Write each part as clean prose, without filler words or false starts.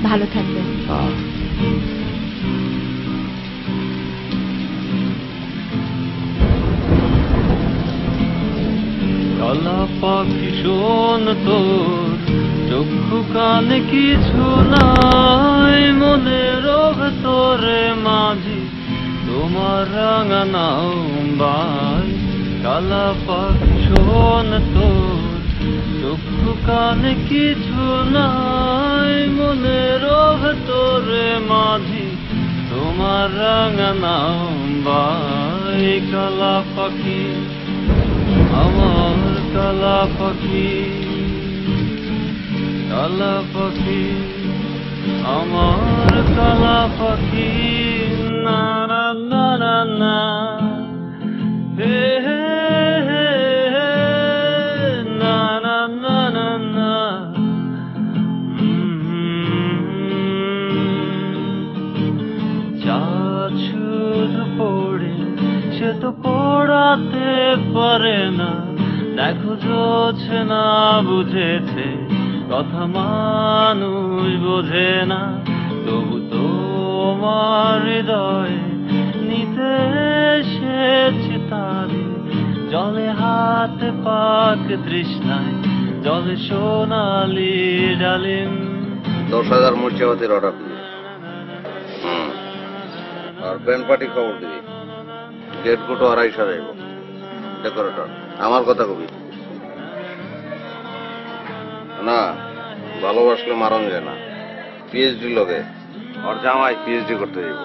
ভালো থাকবেন। কালা পাখি শোন তোর চক্ষু কানে কিছু নাই, মনের ভেতরে মাঝি তোমার রাঙা নাও বাই। কালা পাখি শোন তোর চক্ষু কানে কিছু নাই, মনের ভেতরে মাঝি তোমার রাঙা নাও বাই। কালা পাখি আমার কালা পাখি, কালা পাখি আমার কালা পাখি, না না না না না, হে হে হে না না না না না। চাঁদ শুধু পড়ে সে তো পড়াতে পারে না, দেখো জোছে না বুঝেছে কথা মানুষ বোঝে না, তবু তোমার হৃদয়ে নিতে এসেছি তারে, জলে হাত পাক তৃষ্ণায় জলে সোনালি ডালিম। 10,000 মুর্চিয়াবাতির অর্ডার দিবি, আর ব্যান্ড পার্টি খবর দিবি, গেট কোটো 250 যাইব, ডেকোরেটর আমার কথা কবি না, ভালোবাসলে মারণ যায় না। পিএইচডি লগে ওর জামাই পিএইচডি করতে যাইব।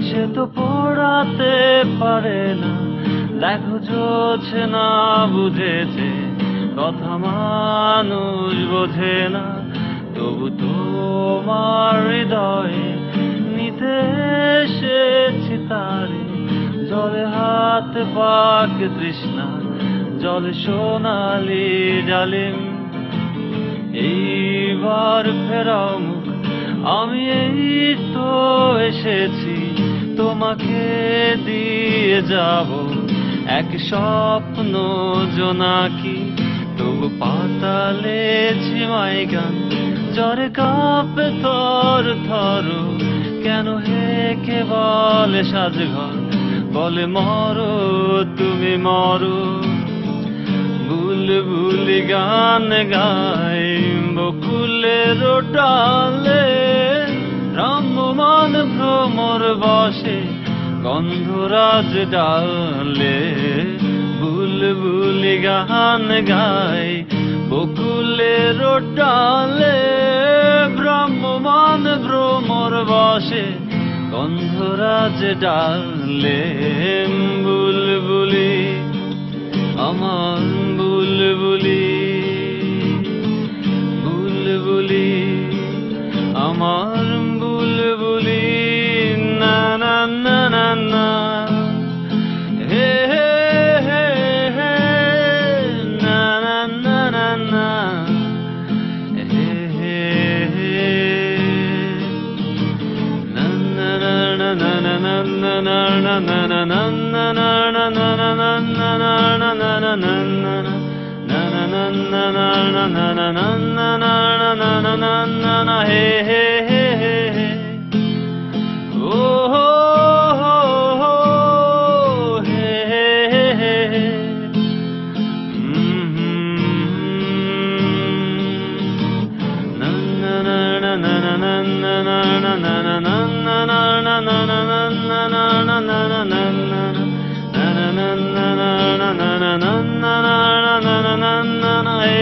সে তো পড়াতে পারে না, দেখো জোছে না বুঝেছে কথা মানুষ বোঝে না, তবু তোমার হৃদয়ে নিতে এসেছি তারে, জলে হাত পাক তৃষ্ণা জলে সোনালি ডালিম। এইবার ফেরাও মুখ, আমি এই তো এসেছি, তোমাকে দিয়ে যাব এক স্বপ্ন জোনাকি, তবু পাতালে ঝিমাই গান জ্বরে কাঁপে থর থর, কেন হে কে বলে সাজঘর, বলে মরো তুমি মরো। বুলবুলি গান গাই বকুলের ডালে, রামমান ভ্রমর বসে গন্ধরাজ ডালে, বুলবুলি গান গাই বকুলের ডালে, ব্রহ্মমান ভ্রমর বসে গন্ধরাজ ডালে। বুলবুলি আমার বুলবুলি, বুলবুলি আমার বুলবুলি, না না না না না, হে হে হে হে না না না না না, হে হে হে na na na na na na na na na na na na na na na na, hey hey hey hey, oh oh oh, hey hey hey, na na na na na na na na na na na na na na na, hey